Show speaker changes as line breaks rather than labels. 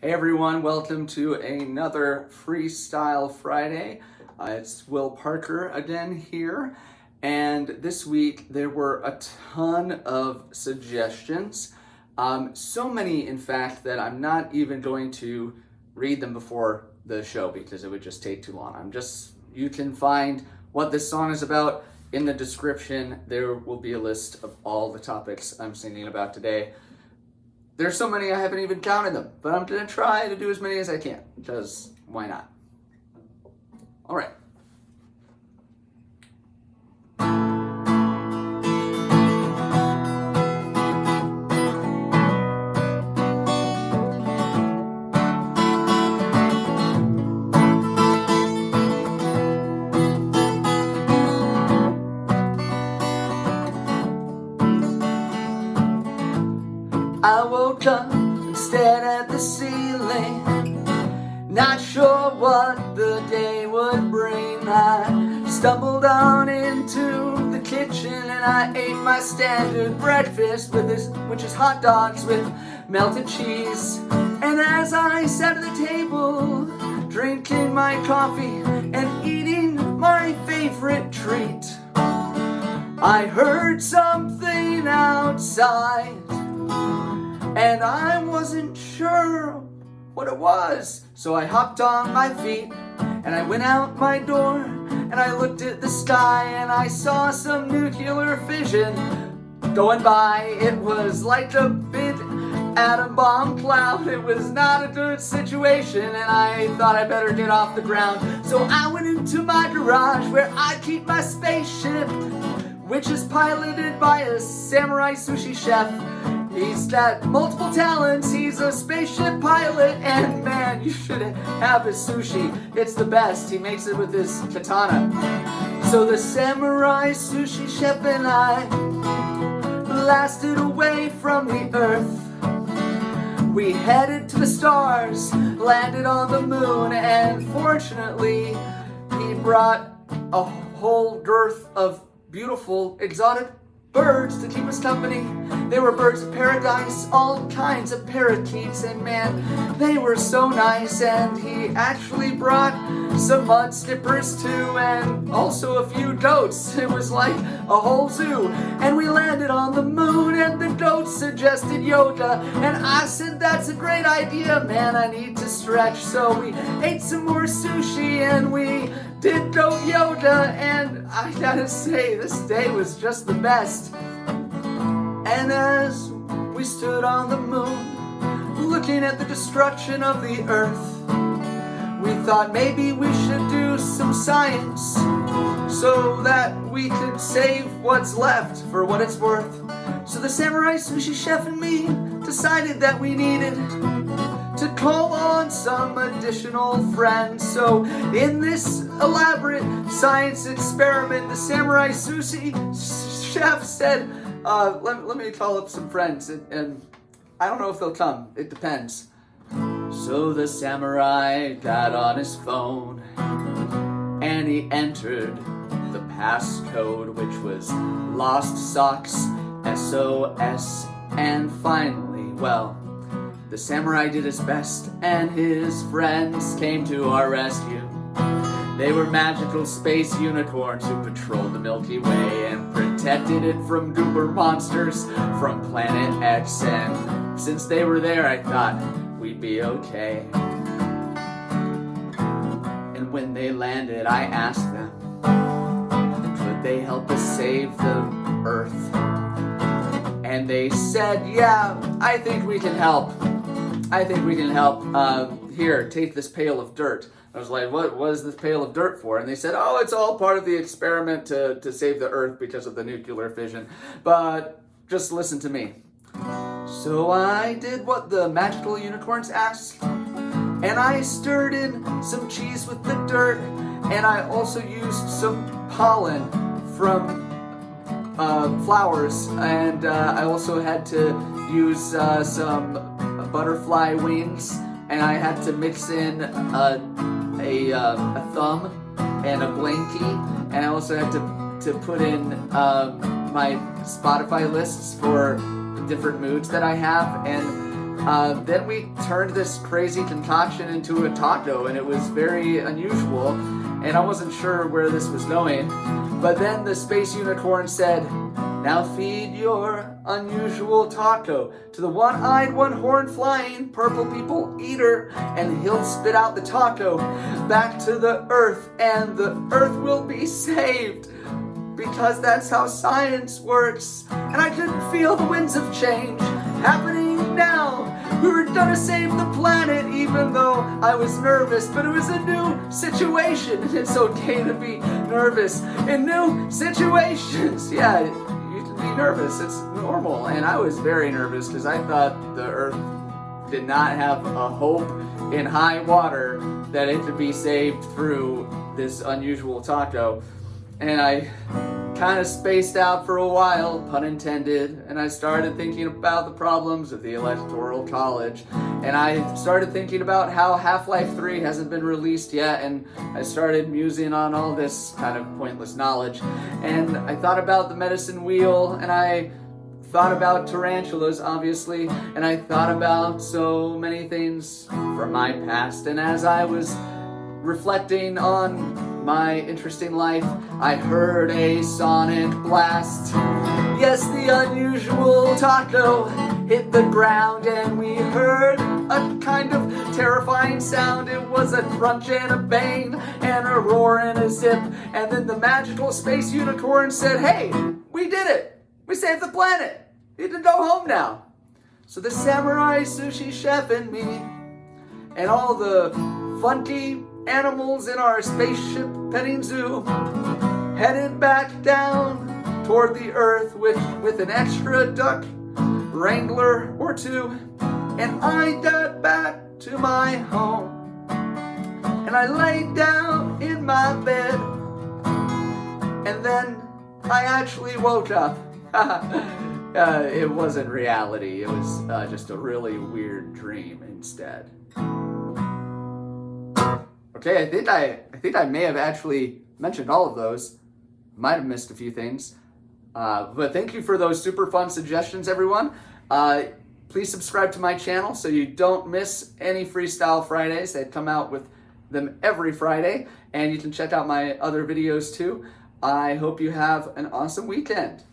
Hey everyone, welcome to another Freestyle Friday. It's Will Parker again here, and this week there were a ton of suggestions. So many, in fact, that I'm not even going to read them before the show because it would just take too long. You can find what this song is about in the description. There will be a list of all the topics I'm singing about today. There's so many I haven't even counted them, but I'm going to try to do as many as I can, because why not? All right. I woke up and stared at the ceiling, not sure what the day would bring. I stumbled on into the kitchen and I ate my standard breakfast, which is hot dogs with melted cheese. And as I sat at the table, drinking my coffee and eating my favorite treat, I heard something outside, and I wasn't sure what it was. So I hopped on my feet and I went out my door and I looked at the sky and I saw some nuclear fission going by. It was like a big atom bomb cloud. It was not a good situation and I thought I better get off the ground. So I went into my garage where I keep my spaceship, which is piloted by a samurai sushi chef. He's got multiple talents, he's a spaceship pilot, and man, you should have his sushi. It's the best. He makes it with his katana. So the samurai sushi chef and I blasted away from the earth. We headed to the stars, landed on the moon, and fortunately, he brought a whole dearth of beautiful exotic birds to keep us company. They were birds of paradise, all kinds of parakeets, and man, they were so nice. And he actually brought some mud skippers too, and also a few goats. It was like a whole zoo. And we landed on the moon, and the goats suggested yoga, and I said, that's a great idea, man, I need to stretch. So we ate some more sushi, and we did goat yoga, and I gotta say, this day was just the best. And as we stood on the moon, looking at the destruction of the earth, we thought maybe we should do some science so that we could save what's left for what it's worth. So the samurai sushi chef and me decided that we needed to call on some additional friends. So in this elaborate science experiment, the samurai sushi chef said, let me call up some friends, and I don't know if they'll come, it depends. So the samurai got on his phone and he entered the passcode, which was Lost Socks SOS, and finally, well, the samurai did his best and his friends came to our rescue. They were magical space unicorns who patrolled the Milky Way and protected it from goober monsters from Planet X. And since they were there, I thought we'd be okay. And when they landed, I asked them, could they help us save the Earth? And they said, yeah, I think we can help. I think we can help. Here, take this pail of dirt. I was like, what is this pail of dirt for? And they said, oh, it's all part of the experiment to save the Earth because of the nuclear fission. But just listen to me. So I did what the magical unicorns asked, and I stirred in some cheese with the dirt, and I also used some pollen from flowers, and I also had to use some butterfly wings, and I had to mix in a thumb and a blankie, and I also had to put in my Spotify lists for different moods that I have, and Then we turned this crazy concoction into a taco, and it was very unusual, and I wasn't sure where this was going. But then the space unicorn said, "Now feed your unusual taco to the one-eyed, one-horned flying purple people eater, and he'll spit out the taco back to the earth, and the earth will be saved." Because that's how science works. And I could feel the winds of change happening now. We were gonna save the planet, even though I was nervous. But it was a new situation, and it's okay to be nervous in new situations. Yeah, you can be nervous, it's normal. And I was very nervous because I thought the earth did not have a hope in high water that it could be saved through this unusual taco. And I kind of spaced out for a while, pun intended, and I started thinking about the problems of the Electoral College. And I started thinking about how Half-Life 3 hasn't been released yet, and I started musing on all this kind of pointless knowledge. And I thought about the medicine wheel, and I thought about tarantulas, obviously, and I thought about so many things from my past. And as I was reflecting on my interesting life, I heard a sonic blast. Yes, the unusual taco hit the ground, and we heard a kind of terrifying sound. It was a crunch and a bang and a roar and a zip. And then the magical space unicorn said, "Hey, we did it! We saved the planet! You can go home now." So the samurai sushi chef and me, and all the funky animals in our spaceship petting zoo, headed back down toward the earth with an extra duck wrangler or two. And I got back to my home, and I laid down in my bed, and then I actually woke up. It wasn't reality, it was just a really weird dream instead. Okay, I think I may have actually mentioned all of those. Might have missed a few things. But thank you for those super fun suggestions, everyone. Please subscribe to my channel so you don't miss any Freestyle Fridays. They come out with them every Friday. And you can check out my other videos too. I hope you have an awesome weekend.